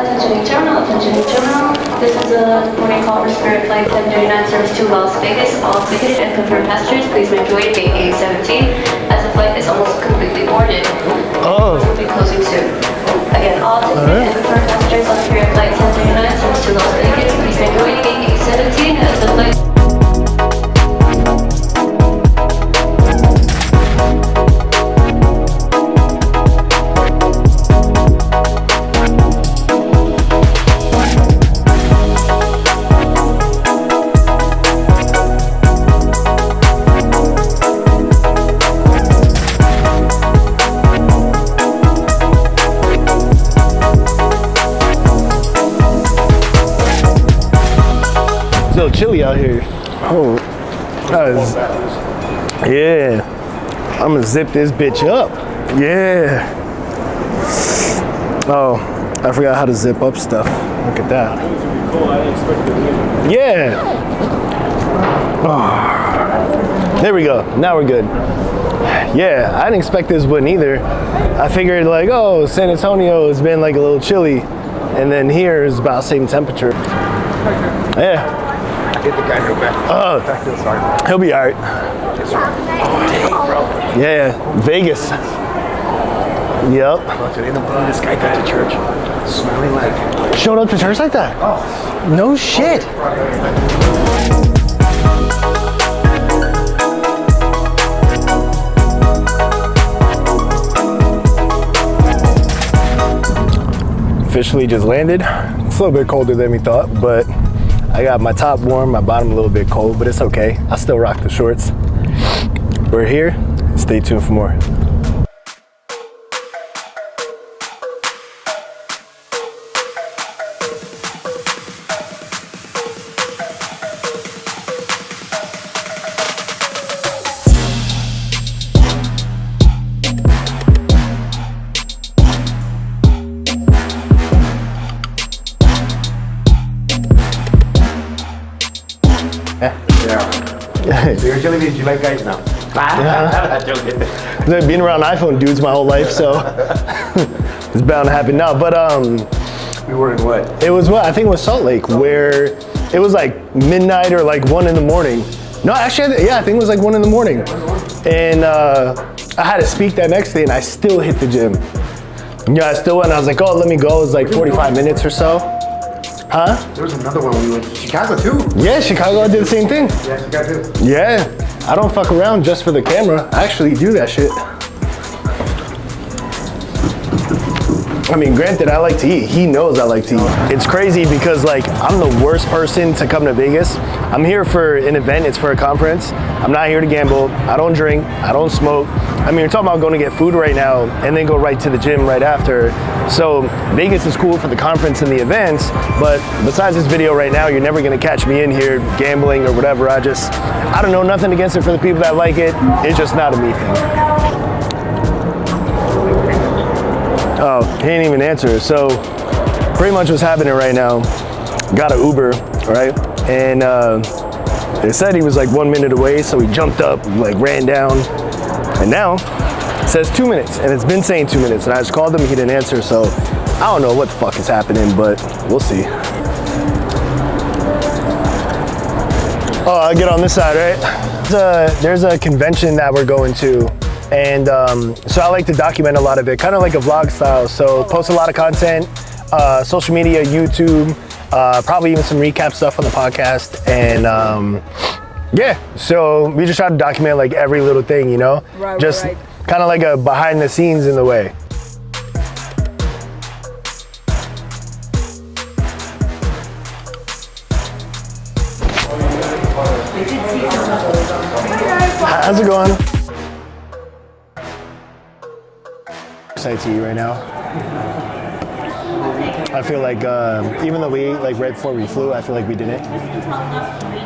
Attention each terminal, attention each terminal. This is a morning call for Spirit Flight 1039 service to Las Vegas. All ticketed and confirmed passengers, please make your way to gate 817 as the flight is almost completely boarded. Oh. We'll be closing soon. Again, all ticketed and confirmed passengers on Spirit Flight 1039 service to Las Vegas, please make your way to gate 817 as the flight. Still chilly out here. Oh, yeah. I'm gonna zip this bitch up. Yeah. Oh, I forgot how to zip up stuff. Look at that. Yeah. Oh. There we go. Now we're good. Yeah, I didn't expect this one either. I figured like, oh, San Antonio has been like a little chilly, and then here is about same temperature. Yeah. Get the guy go back. I feel sorry. He'll be all right. Yeah, Vegas. Yep. This guy got to church smelling like. Showed up to church like that? Oh. No shit. Officially just landed. It's a little bit colder than we thought, but I got my top warm, my bottom a little bit cold, but it's okay. I still rock the shorts. We're here. Stay tuned for more. Yeah. So you're telling me you like guys now? Yeah. I've been around iPhone dudes my whole life, so it's bound to happen now. But we were in what? It was what? I think it was Salt Lake, where it was like midnight or like 1 in the morning. No, actually, yeah, I think it was like 1 in the morning. And I had to speak that next day, and I still hit the gym. Yeah, I still went. I was like, oh, let me go. It was like 45 minutes or so. Huh? There was another one we went to Chicago too. Yeah, Chicago, I did the same thing. Yeah, Chicago too. Yeah, I don't fuck around just for the camera. I actually do that shit. I mean, granted, I like to eat. He knows I like to eat. It's crazy because like, I'm the worst person to come to Vegas. I'm here for an event, it's for a conference. I'm not here to gamble. I don't drink, I don't smoke. I mean, you're talking about going to get food right now and then go right to the gym right after. So Vegas is cool for the conference and the events, but besides this video right now, you're never gonna catch me in here gambling or whatever. I don't know, nothing against it for the people that like it. It's just not a me thing. Oh, he didn't even answer. So pretty much what's happening right now, got an Uber, right? And they said he was like 1 minute away, so he jumped up, like ran down, and now it says 2 minutes, and it's been saying 2 minutes, and I just called him, he didn't answer, so I don't know what the fuck is happening, but we'll see. Oh, I'll get on this side, right? There's a convention that we're going to, and so I like to document a lot of it, kind of like a vlog style. So post a lot of content, social media, YouTube, probably even some recap stuff on the podcast. And yeah, so we just try to document like every little thing, you know? Right, just right. kind of like a behind the scenes in the way. How's it going? Excited to eat right now. I feel like even though we ate like right before we flew, I feel like we didn't.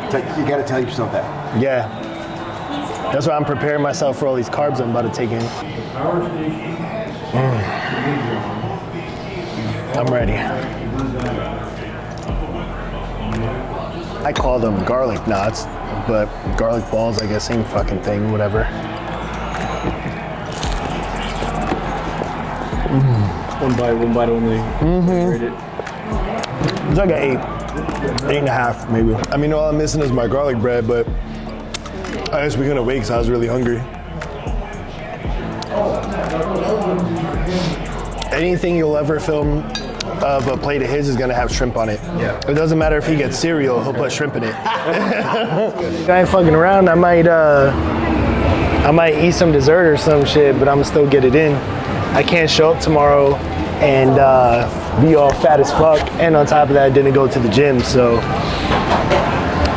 You gotta tell yourself that. Yeah. That's why I'm preparing myself for all these carbs I'm about to take in. I'm ready. I call them garlic knots, but garlic balls, I guess, same fucking thing, whatever. One bite only. Mm-hmm. It's like an 8.5 maybe. I mean, all I'm missing is my garlic bread, but I guess we couldn't wait because I was really hungry. Anything you'll ever film of a plate of his is gonna have shrimp on it. Yeah. It doesn't matter if he gets cereal, he'll put shrimp in it. I ain't fucking around. I might eat some dessert or some shit, but I'ma still get it in. I can't show up tomorrow and be all fat as fuck, and on top of that, I didn't go to the gym, so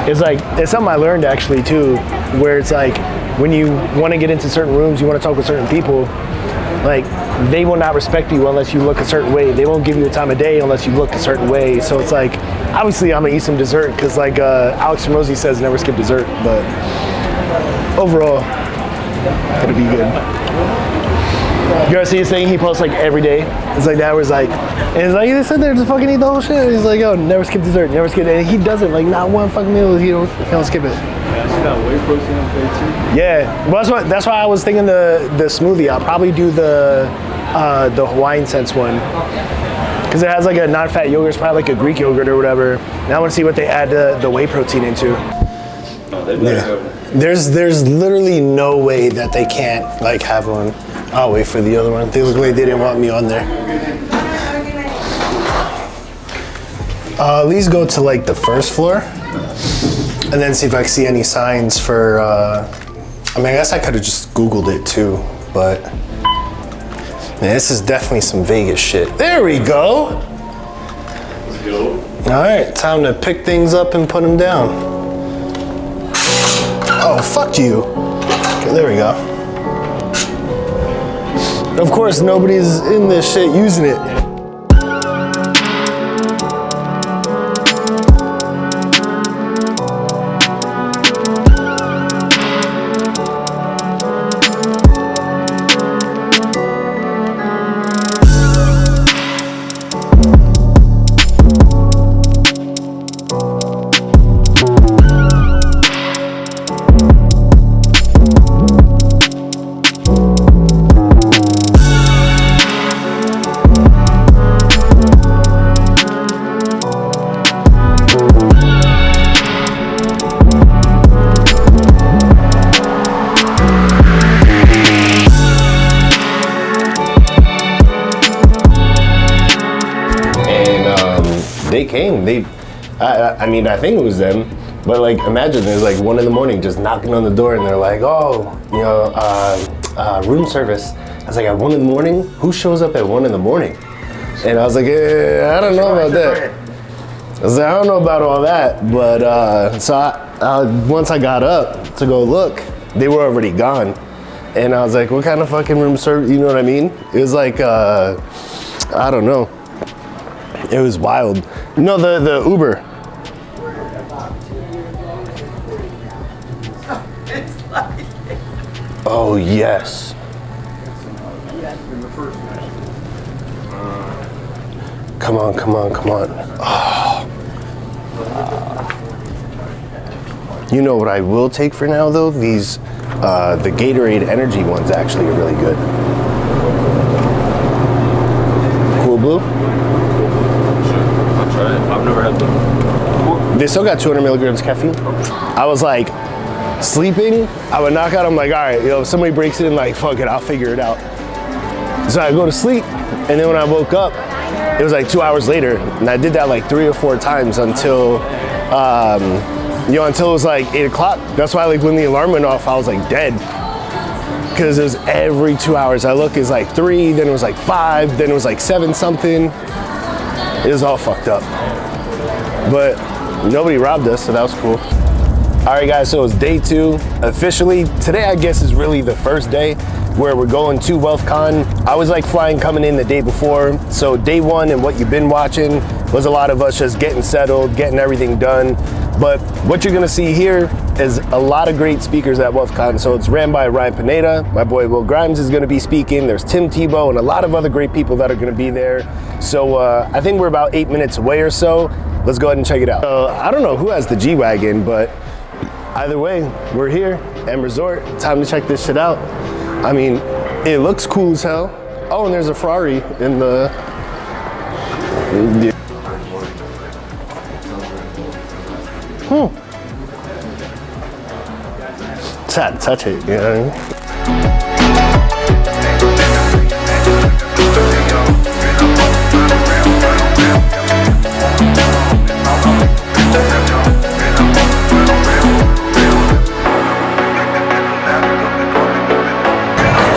it's like, it's something I learned actually too, where it's like, when you want to get into certain rooms, you want to talk with certain people, like, they will not respect you unless you look a certain way. They won't give you a time of day unless you look a certain way. So it's like, obviously I'm gonna eat some dessert because like Alex Ramosi says, never skip dessert, but overall, it'll be good. You ever see his thing he posts like every day? It's like that was like, and it's like, they sit there to fucking eat the whole shit. He's like, yo, never skip dessert, never skip it. And he doesn't, like not one fucking meal, he don't skip it. Yeah, I see that whey protein up there too. Yeah, well, that's why I was thinking the smoothie. I'll probably do the Hawaiian Sense one. Because it has like a non-fat yogurt, it's probably like a Greek yogurt or whatever. Now I want to see what they add the whey protein into. Yeah. There's literally no way that they can't like have one. I'll wait for the other one. They look like they didn't want me on there. At least go to like the first floor and then see if I can see any signs for, I mean, I guess I could have just Googled it too, but man, this is definitely some Vegas shit. There we go. Let's go. All right, time to pick things up and put them down. Oh, fuck you. Okay, there we go. Of course, nobody's in this shit using it. They came. I mean, I think it was them. But like, imagine there's like 1 a.m. just knocking on the door, and they're like, "Oh, you know, room service." I was like, "At 1 a.m? Who shows up at 1 a.m?" And I was like, I don't know about that. I was like, I don't know about all that. But so once I got up to go look, they were already gone. And I was like, "What kind of fucking room service?" You know what I mean? It was like, I don't know. It was wild. No, the Uber. Oh, yes. Come on. Oh. You know what I will take for now, though? These, the Gatorade Energy ones actually are really good. Cool Blue? I've never had them. They still got 200 milligrams caffeine. I was like, sleeping, I would knock out, I'm like, all right, if somebody breaks in, like, fuck it, I'll figure it out. So I go to sleep, and then when I woke up, it was like 2 hours later, and I did that like 3 or 4 times until, until it was like 8 o'clock. That's why like when the alarm went off, I was like dead. Because it was every 2 hours. I look, it's like 3, then it was like 5, then it was like 7 something. It was all fucked up. But nobody robbed us, so that was cool. All right, guys, so it's day 2. Officially, today I guess is really the first day where we're going to Wealthcon. I was like flying coming in the day before. So day 1 and what you've been watching was a lot of us just getting settled, getting everything done. But what you're gonna see here is a lot of great speakers at Wealthcon. So it's ran by Ryan Pineda. My boy Will Grimes is gonna be speaking. There's Tim Tebow and a lot of other great people that are gonna be there. So I think we're about 8 minutes away or so. Let's go ahead and check it out. I don't know who has the G-Wagon, but either way, we're here, M Resort. Time to check this shit out. I mean, it looks cool as hell. Oh, and there's a Ferrari in the... It's hard to touch it, you know what I mean?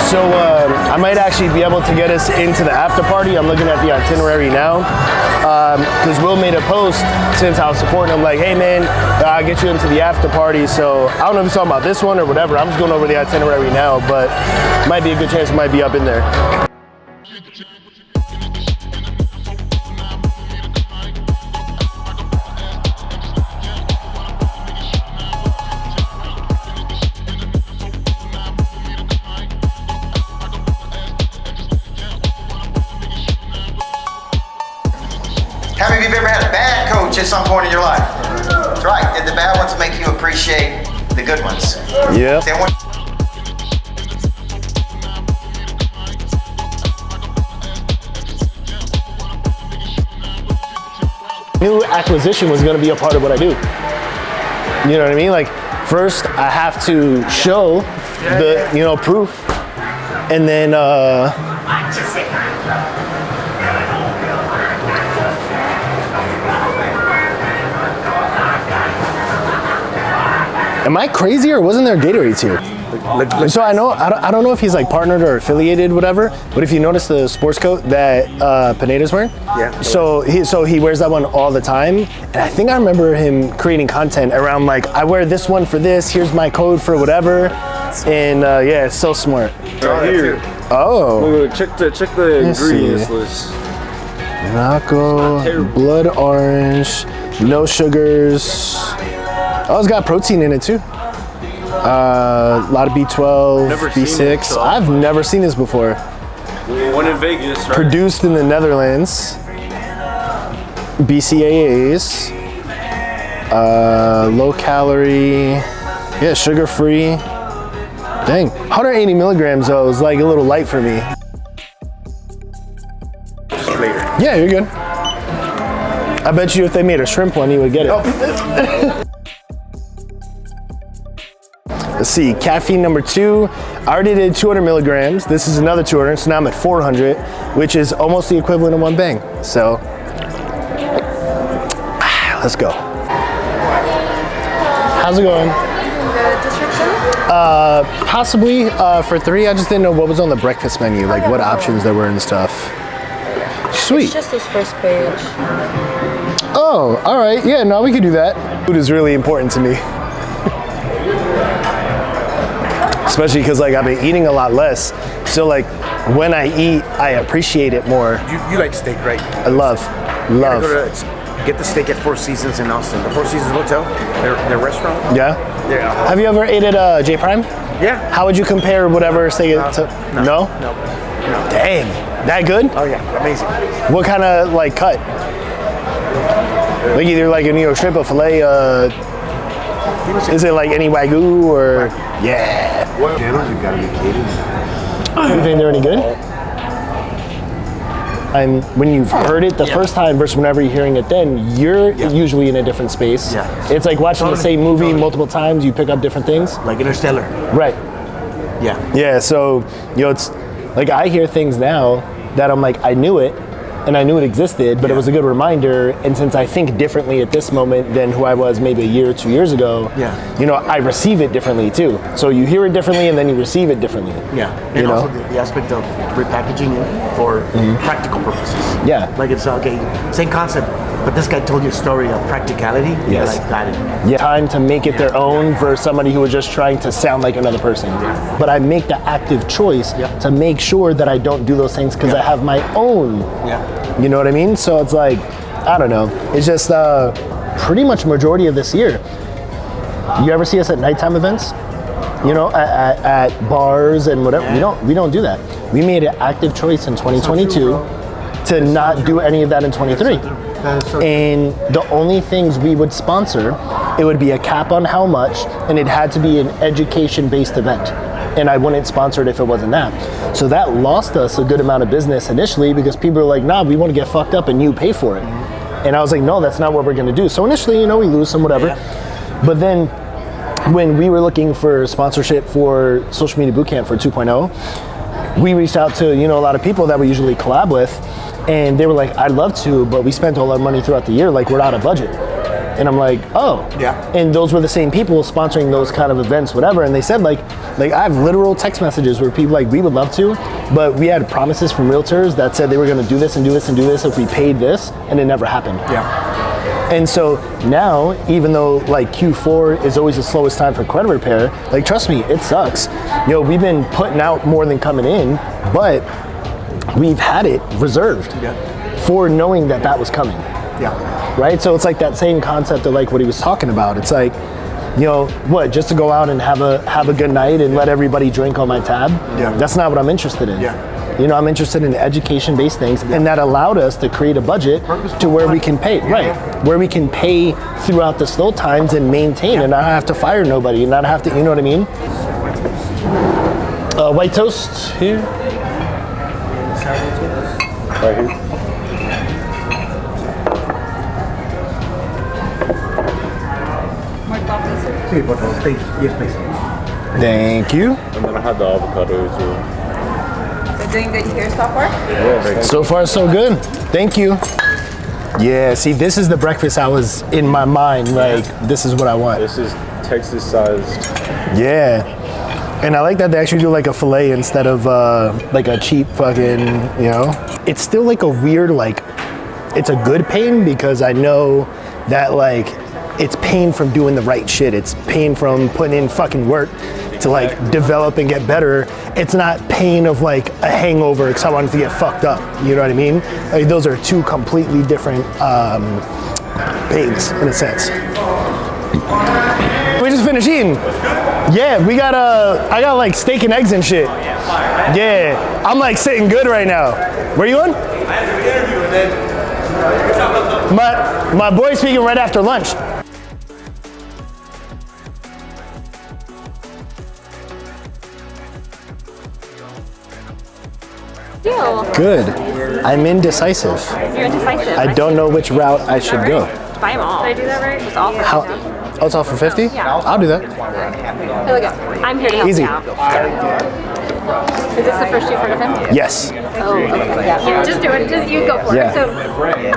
So I might actually be able to get us into the after party. I'm looking at the itinerary now. Because Will made a post since I was supporting him, like, hey man, I'll get you into the after party. So I don't know if he's talking about this one or whatever. I'm just going over the itinerary now, but might be a good chance it might be up in there. How many of you have ever had a bad coach at some point in your life? That's right. And the bad ones make you appreciate the good ones. Yeah. New acquisition was going to be a part of what I do. You know what I mean? Like, first I have to show the, you know, proof, and then am I crazy or wasn't there Gatorades here? So I don't know if he's like partnered or affiliated, whatever. But if you notice the sports coat that Pineda's wearing, Yeah. So he wears that one all the time, and I think I remember him creating content around like, I wear this one for this. Here's my code for whatever, and yeah, it's so smart. Right here. Oh, Look, check the Let's ingredients see. list. Naco, blood orange, no sugars. Oh, it's got protein in it too. A lot of B12, Never seen B6. it, so- I've never seen this before. One in Vegas, right? Produced in the Netherlands. BCAAs. Low calorie. Yeah, sugar free. Dang. 180 milligrams though is like a little light for me. Just later. Yeah, you're good. I bet you if they made a shrimp one, you would get it. Let's see, caffeine number 2. I already did 200 milligrams. This is another 200, so now I'm at 400, which is almost the equivalent of one bang. So, let's go. How's it going? Possibly for 3. I just didn't know what was on the breakfast menu, like what options there were and stuff. Sweet. It's just this first page. Oh, all right. Yeah, no, we could do that. Food is really important to me. Especially because like I've been eating a lot less. So like when I eat, I appreciate it more. You like steak, right? I love. Get the steak at Four Seasons in Austin. The Four Seasons Hotel, their restaurant. Yeah? Yeah. Have you ever ate at J Prime? Yeah. How would you compare whatever steak to? No? No. Dang. That good? Oh yeah, amazing. What kind of like cut? Like either like a New York strip or filet, is it like any Wagyu or? Yeah. What channels you gotta be kidding? You think they're any good? And when you've heard it the first time versus whenever you're hearing it then, you're usually in a different space. Yeah. It's like watching the same movie multiple times, you pick up different things. Like Interstellar. Right. Yeah. Yeah, so, you know, it's like I hear things now that I'm like, I knew it and I knew it existed, but it was a good reminder. And since I think differently at this moment than who I was maybe a year or 2 years ago, you know, I receive it differently too. So you hear it differently and then you receive it differently. Yeah, You and know? also the aspect of repackaging it for practical purposes. Yeah. Like it's okay, same concept, but this guy told you a story of practicality. You're Yes. like, got it. Yeah, time to make it their own versus somebody who was just trying to sound like another person. But I make the active choice to make sure that I don't do those things because I have my own. Yeah. You know what I mean? So it's like, I don't know. It's just pretty much majority of this year. You ever see us at nighttime events? You know, at bars and whatever. We don't do that. We made an active choice in 2022 to not do any of that in 23. And the only things we would sponsor, it would be a cap on how much, and it had to be an education-based event. And I wouldn't sponsor it if it wasn't that. So that lost us a good amount of business initially because people are like, nah, we want to get fucked up and you pay for it. And I was like, no, that's not what we're going to do. So initially, you know, we lose some whatever. But then when we were looking for sponsorship for Social Media Bootcamp for 2.0, we reached out to, a lot of people that we usually collab with, and they were like, I'd love to, but we spent all our money throughout the year, like we're out of budget. And I'm like, oh. Yeah. And those were the same people sponsoring those kind of events, whatever. And they said like I have literal text messages where people like, we would love to, but we had promises from realtors that said they were gonna do this and do this and do this if we paid this, and it never happened. Yeah. And so now, even though like Q4 is always the slowest time for credit repair, like trust me, it sucks. We've been putting out more than coming in, but we've had it reserved for knowing that that was coming. Yeah. Right? So it's like that same concept of like what he was talking about. It's like, just to go out and have a good night and let everybody drink on my tab? Yeah. That's not what I'm interested in. Yeah. I'm interested in education-based things, and that allowed us to create a budget to where we can pay, where we can pay throughout the slow times and maintain, and not have to fire nobody, and not have to, you know what I mean? White toast here. Right here. Yes, please. Thank you. And then I had the avocado as well. Doing good here so far? Yeah, So far, so good. Thank you. Yeah, see, this is the breakfast I was in my mind. Like, this is what I want. this is Texas sized. Yeah. And I like that they actually do like a fillet instead of like a cheap fucking, It's still like a weird, like, it's a good pain because I know that like, it's pain from doing the right shit. It's pain from putting in fucking work to like develop and get better. It's not pain of like a hangover because I wanted to get fucked up. You know what I mean? Like, those are two completely different pains in a sense. We just finished eating. Yeah, I got like steak and eggs and shit. Yeah, I'm like sitting good right now. Where you on? I had an interview and then My boy's speaking right after lunch. Good. I'm indecisive. You're indecisive. I don't know which route I should go. Buy them all. Did I do that right? It's all for How? Oh, it's all for 50? Yeah. I'll do that. Here we go. I'm here to help Easy. you out. Is this the first you've heard of him? Yes. Oh, okay. Yeah. Just do it. Just you go for Yeah. it.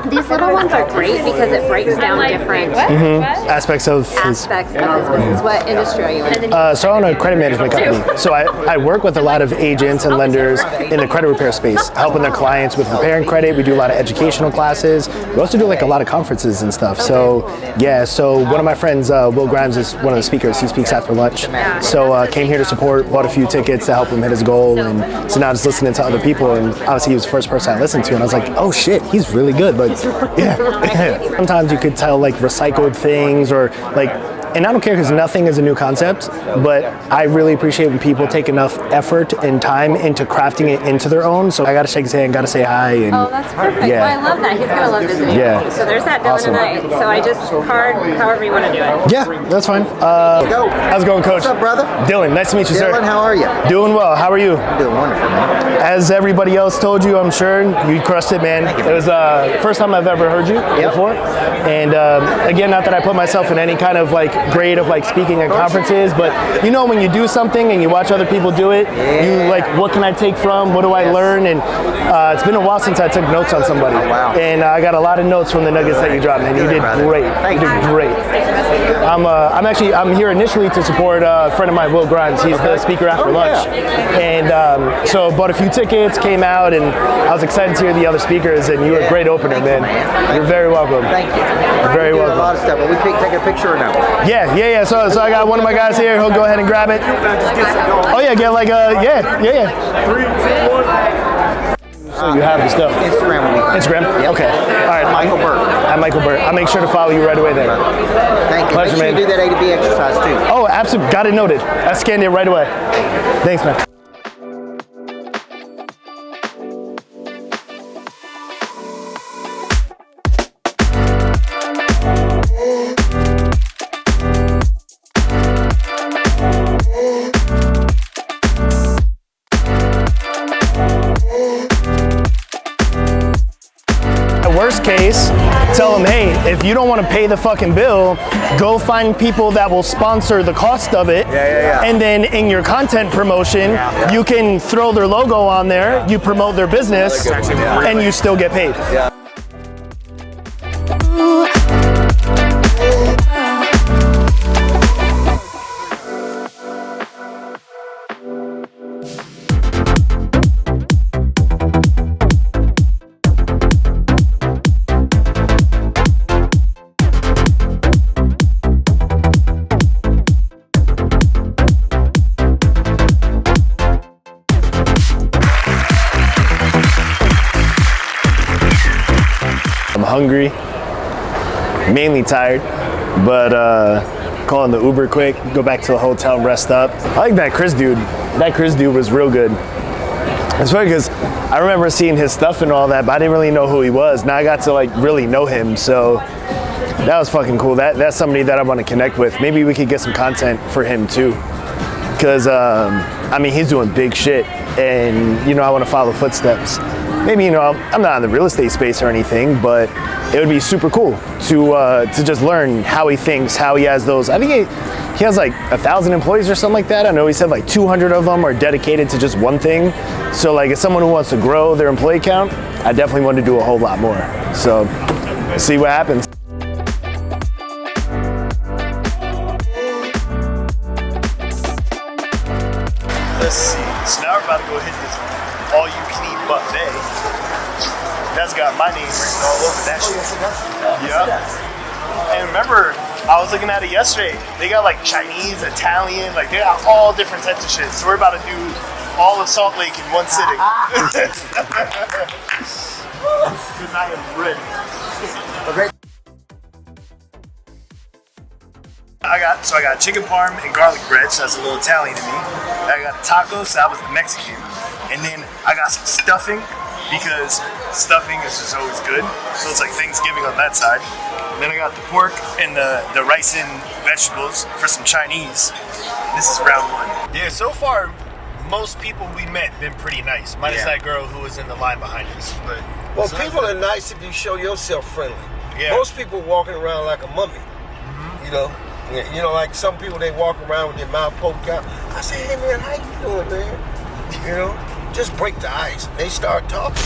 So these little ones are great because it breaks down different Aspects of his. aspects of his business. What industry are you in? So I own a credit management company. So I work with a lot of agents and lenders in the credit repair space, helping their clients with repairing credit. We do a lot of educational classes. We also do like a lot of conferences and stuff. So yeah, so one of my friends, Will Grimes, is one of the speakers. He speaks after lunch. So came here to support, bought a few tickets to help him hit his goal. And so now just listening to other people, and obviously he was the first person I listened to, and I was like, oh shit, he's really good. But yeah, sometimes you could tell like recycled things or like, and I don't care because nothing is a new concept, but I really appreciate when people take enough effort and time into crafting it into their own. So I gotta shake his hand, gotta say hi. And Oh, that's perfect. Yeah. Well, I love that. He's going to love visiting Yeah. you. So there's that Dylan Awesome. tonight. So I just card however you want to do it. Yeah, that's fine. Go. How's it going, Coach? What's up, brother? Dylan, nice to meet you, sir. Dylan, how are you? Doing well. How are you? Doing wonderful, man. As everybody else told you, I'm sure you crushed it, man. It was the first time I've ever heard you before. And again, not that I put myself in any kind of like grade of like speaking at conferences, but you know when you do something and you watch other people do it, you like, what can I take from? What do I learn? And it's been a while since I took notes on somebody. Wow. And I got a lot of notes from the nuggets that you dropped, man. You did great. You did great. I'm here initially to support a friend of mine, Will Grimes. He's the speaker after lunch. And so bought a few tickets, came out, and I was excited to hear the other speakers, and you were a great opener, man. You're very welcome. Thank you. You're very We do welcome. a lot of stuff, but we take a picture or no? Yeah. So I got one of my guys here. He'll go ahead and grab it. Oh yeah, get like yeah. 3, 2, 1. So you have the stuff. Instagram will be fine. Instagram? Yep. Okay. All right. Michael Burke. I'm Michael Burke. I'll make sure to follow you right away then. Thank you. Pleasure, Make sure man. you do that A to B exercise too. Oh, absolutely. Got it noted. I scanned it right away. Thanks, man. Worst case, tell them, hey, if you don't want to pay the fucking bill, go find people that will sponsor the cost of it. And then in your content promotion, you can throw their logo on there, you promote their business, and you still get paid. I'm hungry, mainly tired, but calling the Uber quick, go back to the hotel, rest up. I like that Chris dude. That Chris dude was real good. It's funny because I remember seeing his stuff and all that, but I didn't really know who he was. Now I got to like really know him, so that was fucking cool. That's somebody that I want to connect with. Maybe we could get some content for him too, because I mean, he's doing big shit, and you know, I want to follow footsteps. Maybe, you know, I'm not in the real estate space or anything, but it would be super cool to just learn how he thinks, how he has those. I think he has like 1,000 employees or something like that. I know he said like 200 of them are dedicated to just one thing. So like, as someone who wants to grow their employee count, I definitely want to do a whole lot more. So let's see what happens. Let's see. So now we're about to go hit this all-you-can-eat buffet. That's got my name written all over that shit. Yeah. And remember, I was looking at it yesterday. They got like Chinese, Italian, like they got all different types of shit. So we're about to do all of Salt Lake in one sitting. Because I am ready. I got chicken parm and garlic bread, so that's a little Italian to me. I got tacos, so that was the Mexican. And then I got some stuffing, because stuffing is just always good. So it's like Thanksgiving on that side. And then I got the pork and the rice and vegetables for some Chinese. This is round one. Yeah, so far, most people we met been pretty nice. Minus that girl who was in the line behind us. But well, people are nice if you show yourself friendly. Yeah. Most people walking around like a mummy. You know? You know, like some people, they walk around with their mouth poked out. I say, hey man, how you doing, man? You know? Just break the ice. They start talking.